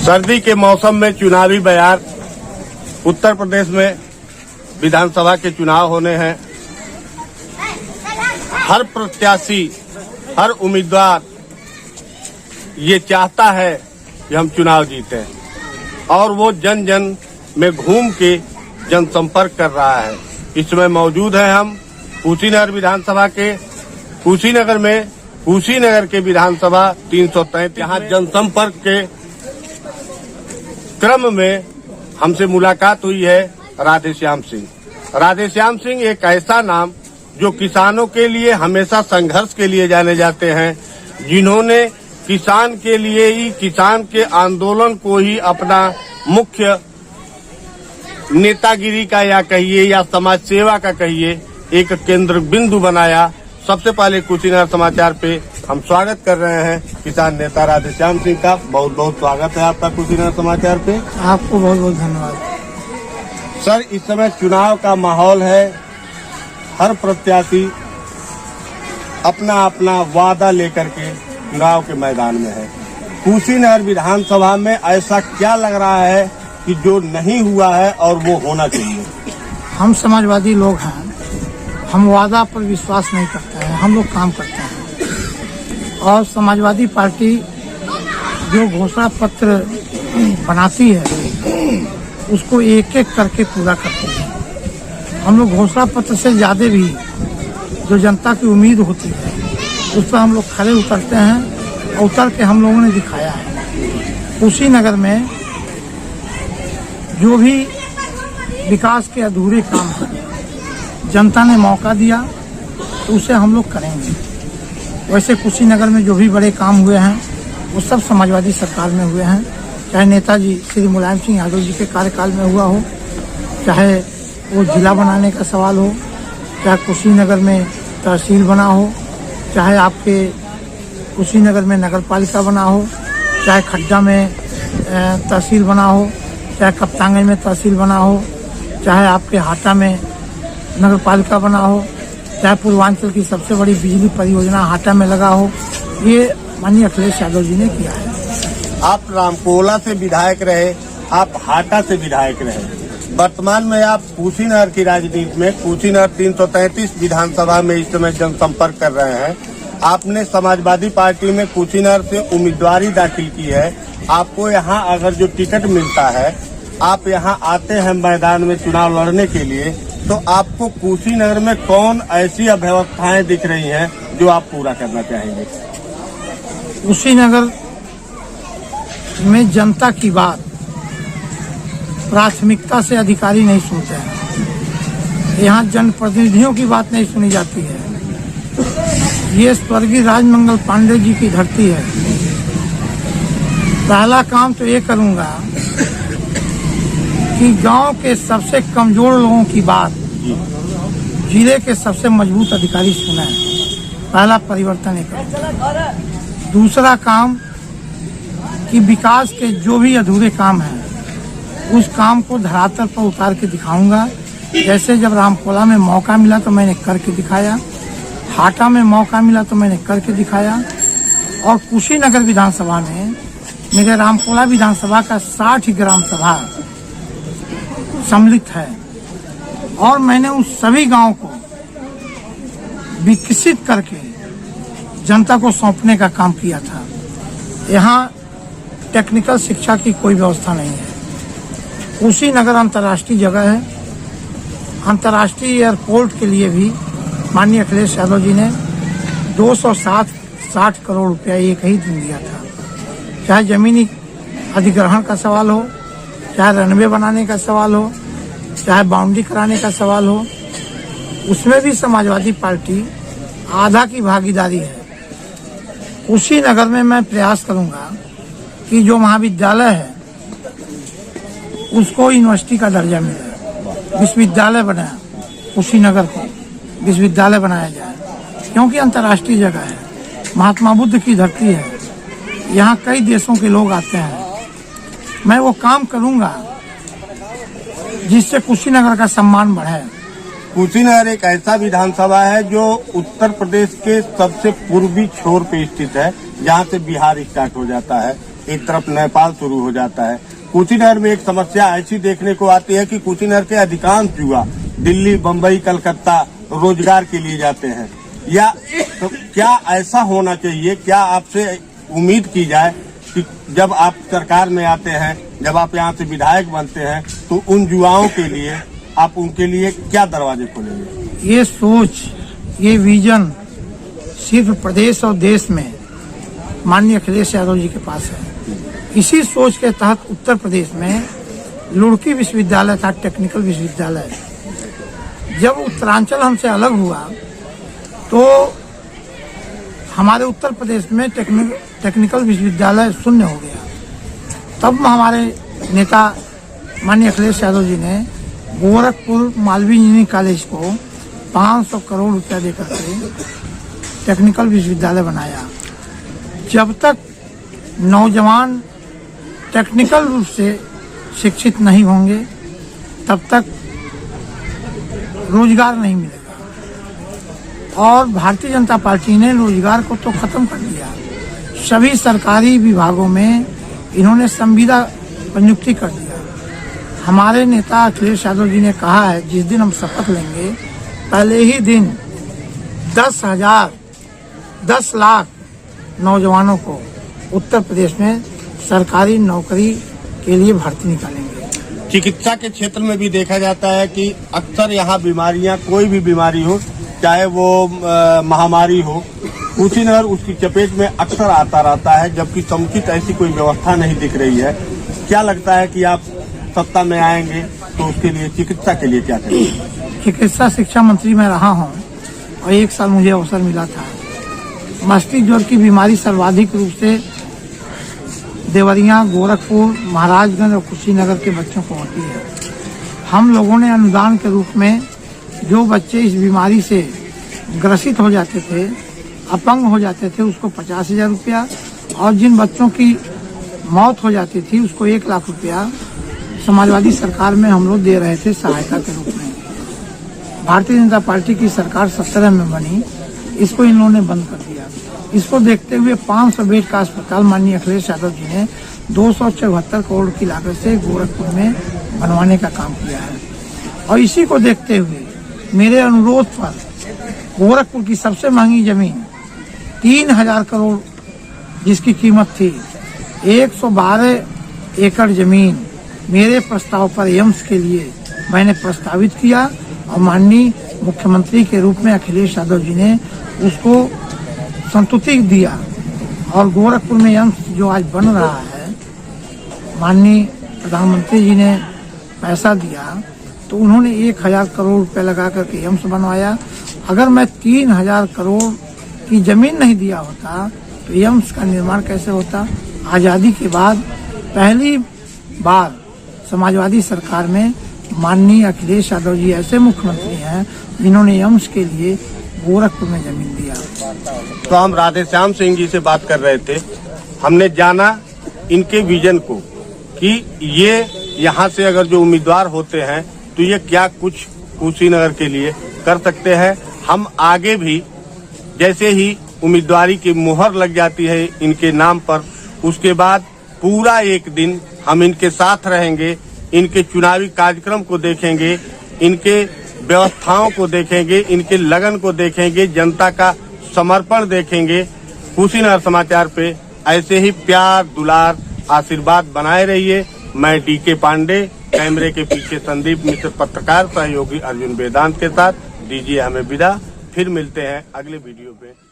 सर्दी के मौसम में चुनावी बयार। उत्तर प्रदेश में विधानसभा के चुनाव होने हैं। हर प्रत्याशी, हर उम्मीदवार ये चाहता है कि हम चुनाव जीतें और वो जन जन में घूम के जनसंपर्क कर रहा है। इस समय मौजूद है हम कुशीनगर विधानसभा के कुशीनगर के विधानसभा 333। यहाँ जनसंपर्क के क्रम में हमसे मुलाकात हुई है राधेश्याम सिंह। राधेश्याम सिंह एक ऐसा नाम जो किसानों के लिए हमेशा संघर्ष के लिए जाने जाते हैं, जिन्होंने किसान के लिए ही, किसान के आंदोलन को ही अपना मुख्य नेतागिरी का या कहिए या समाज सेवा का कहिए एक केंद्र बिंदु बनाया। सबसे पहले कुशीनगर समाचार पे हम स्वागत कर रहे हैं किसान नेता राधेश्याम सिंह का। बहुत बहुत स्वागत है आपका कुशीनगर समाचार पे। आपको बहुत बहुत धन्यवाद सर। इस समय चुनाव का माहौल है, हर प्रत्याशी अपना अपना वादा लेकर के चुनाव के मैदान में है। कुशीनगर विधानसभा में ऐसा क्या लग रहा है कि जो नहीं हुआ है और वो होना चाहिए? हम समाजवादी लोग हैं, हम वादा पर विश्वास नहीं करते हैं, हम लोग काम करते हैं और समाजवादी पार्टी जो घोषणा पत्र बनाती है उसको एक एक करके पूरा करते हैं। हम लोग घोषणा पत्र से ज्यादा भी जो जनता की उम्मीद होती है उस पर हम लोग खड़े उतरते हैं और उतर के हम लोगों ने दिखाया है। कुशीनगर में जो भी विकास के अधूरे काम हैं, जनता ने मौका दिया तो उसे हम लोग करेंगे। वैसे कुशीनगर में जो भी बड़े काम हुए हैं वो सब समाजवादी सरकार में हुए हैं, चाहे नेताजी श्री मुलायम सिंह यादव जी के कार्यकाल में हुआ हो, चाहे वो जिला बनाने का सवाल हो, चाहे कुशीनगर में तहसील बना हो, चाहे आपके कुशीनगर में नगर पालिका बना हो, चाहे खड्डा में तहसील बना हो, चाहे कप्तानगंज में तहसील बना हो, चाहे आपके हाटा में नगर पालिका बना हो, चाहे पूर्वांचल की सबसे बड़ी बिजली परियोजना हाटा में लगा हो, ये माननीय अखिलेश यादव जी ने किया है। आप रामकोला से विधायक रहे, आप हाटा से विधायक रहे, वर्तमान में आप कुशीनगर की राजनीति में कुशीनगर 333 विधानसभा में इस समय जनसंपर्क कर रहे हैं। आपने समाजवादी पार्टी में कुशीनगर से उम्मीदवारी दाखिल की है। आपको यहाँ अगर जो टिकट मिलता है, आप यहाँ आते हैं मैदान में चुनाव लड़ने के लिए, तो आपको कुशीनगर में कौन ऐसी अव्यवस्थाएं दिख रही हैं जो आप पूरा करना चाहेंगे? कुशीनगर में जनता की बात प्राथमिकता से अधिकारी नहीं सुनते हैं। यहाँ जनप्रतिनिधियों की बात नहीं सुनी जाती है। ये स्वर्गीय राजमंगल पांडे जी की धरती है। पहला काम तो ये करूंगा कि गांव के सबसे कमजोर लोगों की बात जिले के सबसे मजबूत अधिकारी सुने। पहला परिवर्तन एक करूंगा। दूसरा काम कि विकास के जो भी अधूरे काम हैं उस काम को धरातल पर उतार के दिखाऊंगा। जैसे जब रामकोला में मौका मिला तो मैंने करके दिखाया, हाटा में मौका मिला तो मैंने करके दिखाया और कुशीनगर विधानसभा में मेरे रामकोला विधानसभा का 60 ग्राम सभा सम्मिलित है और मैंने उन सभी गांवों को विकसित करके जनता को सौंपने का काम किया था। यहाँ टेक्निकल शिक्षा की कोई व्यवस्था नहीं है। कुशीनगर अंतर्राष्ट्रीय जगह है। अंतर्राष्ट्रीय एयरपोर्ट के लिए भी माननीय अखिलेश यादव जी ने 260 करोड़ रुपया एक ही दिन दिया था। चाहे जमीनी अधिग्रहण का सवाल हो, चाहे रनवे बनाने का सवाल हो, चाहे बाउंड्री कराने का सवाल हो, उसमें भी समाजवादी पार्टी आधा की भागीदारी है। कुशीनगर में मैं प्रयास करूंगा कि जो महाविद्यालय है उसको यूनिवर्सिटी का दर्जा मिले, विश्वविद्यालय बने, कुशीनगर को विश्वविद्यालय बनाया जाए, क्योंकि अंतर्राष्ट्रीय जगह है, महात्मा बुद्ध की धरती है, यहाँ कई देशों के लोग आते हैं। मैं वो काम करूंगा जिससे कुशीनगर का सम्मान बढ़े। कुशीनगर एक ऐसा विधानसभा है जो उत्तर प्रदेश के सबसे पूर्वी छोर पे स्थित है, जहाँ से बिहार स्टार्ट हो जाता है एक तरफ नेपाल शुरू हो जाता है। कुशीनगर में एक समस्या ऐसी देखने को आती है कि कुशीनगर के अधिकांश युवा दिल्ली, बम्बई, कलकत्ता रोजगार के लिए जाते हैं। या तो क्या ऐसा होना चाहिए, क्या आपसे उम्मीद की जाए कि जब आप सरकार में आते हैं, जब आप यहाँ से विधायक बनते हैं, तो उन युवाओं के लिए आप उनके लिए क्या दरवाजे खोलेंगे? ये सोच, ये विजन सिर्फ प्रदेश और देश में माननीय अखिलेश यादव जी के पास है। इसी सोच के तहत उत्तर प्रदेश में लुड़की विश्वविद्यालय था, टेक्निकल विश्वविद्यालय। जब उत्तरांचल हमसे अलग हुआ तो हमारे उत्तर प्रदेश में टेक्निकल विश्वविद्यालय शून्य हो गया। तब हमारे नेता माननीय अखिलेश यादव जी ने गोरखपुर मालवीय इंजीनियरिंग कॉलेज को 500 करोड़ रुपया देकर के टेक्निकल विश्वविद्यालय बनाया। जब तक नौजवान टेक्निकल रूप से शिक्षित नहीं होंगे तब तक रोजगार नहीं मिलेगा। और भारतीय जनता पार्टी ने रोजगार को तो खत्म कर दिया। सभी सरकारी विभागों में इन्होंने संविदा पर नियुक्ति कर दिया। हमारे नेता अखिलेश यादव जी ने कहा है, जिस दिन हम शपथ लेंगे पहले ही दिन 10 लाख नौजवानों को उत्तर प्रदेश में सरकारी नौकरी के लिए भर्ती निकालेंगे। चिकित्सा के क्षेत्र में भी देखा जाता है कि अक्सर यहाँ बीमारियां, कोई भी बीमारी हो, चाहे वो महामारी हो, कुशीनगर उसकी चपेट में अक्सर आता रहता है, जबकि समुचित ऐसी कोई व्यवस्था नहीं दिख रही है। क्या लगता है कि आप सत्ता में आएंगे तो उसके लिए चिकित्सा के लिए क्या करेंगे? चिकित्सा शिक्षा मंत्री मैं रहा हूँ और 1 साल मुझे अवसर मिला था। मस्तिष्क ज्वर की बीमारी सर्वाधिक रूप से देवरिया, गोरखपुर, महाराजगंज और कुशीनगर के बच्चों को होती है। हम लोगों ने अनुदान के रूप में जो बच्चे इस बीमारी से ग्रसित हो जाते थे, अपंग हो जाते थे, उसको 50,000 रुपया, और जिन बच्चों की मौत हो जाती थी उसको 1 लाख रुपया समाजवादी सरकार में हम लोग दे रहे थे सहायता के रूप में। भारतीय जनता पार्टी की सरकार 17 में बनी, इसको इन लोगों ने बंद कर दिया। इसको देखते हुए 500 बेड का अस्पताल माननीय अखिलेश यादव जी ने 274 करोड़ की लागत से गोरखपुर में बनवाने का काम किया है। और इसी को देखते हुए मेरे अनुरोध पर गोरखपुर की सबसे महंगी जमीन 3000 करोड़ जिसकी कीमत थी, 112 एकड़ जमीन मेरे प्रस्ताव पर एम्स के लिए मैंने प्रस्तावित किया और माननीय मुख्यमंत्री के रूप में अखिलेश यादव जी ने उसको संतुष्टि दिया। और गोरखपुर में एम्स जो आज बन रहा है, माननीय प्रधानमंत्री जी ने पैसा दिया तो उन्होंने 1000 करोड़ रुपए लगा करके एम्स बनवाया। अगर मैं 3000 करोड़ की जमीन नहीं दिया होता तो एम्स का निर्माण कैसे होता? आजादी के बाद पहली बार समाजवादी सरकार में माननीय अखिलेश यादव जी ऐसे मुख्यमंत्री हैं जिन्होंने एम्स के लिए गोरखपुर में जमीन दिया। तो हम राधेश्याम सिंह जी से बात कर रहे थे। हमने जाना इनके विजन को कि ये यहाँ से अगर जो उम्मीदवार होते हैं तो ये क्या कुछ कुशीनगर के लिए कर सकते हैं। हम आगे भी जैसे ही उम्मीदवारी की मुहर लग जाती है इनके नाम पर, उसके बाद पूरा एक दिन हम इनके साथ रहेंगे, इनके चुनावी कार्यक्रम को देखेंगे, इनके व्यवस्थाओं को देखेंगे, इनके लगन को देखेंगे, जनता का समर्पण देखेंगे। कुशीनगर समाचार पे ऐसे ही प्यार, दुलार, आशीर्वाद बनाए रहिए। मैं DK पांडे, कैमरे के पीछे संदीप मिश्र, पत्रकार सहयोगी अर्जुन वेदांत के साथ दीजिए हमें विदा। फिर मिलते हैं अगले वीडियो पे।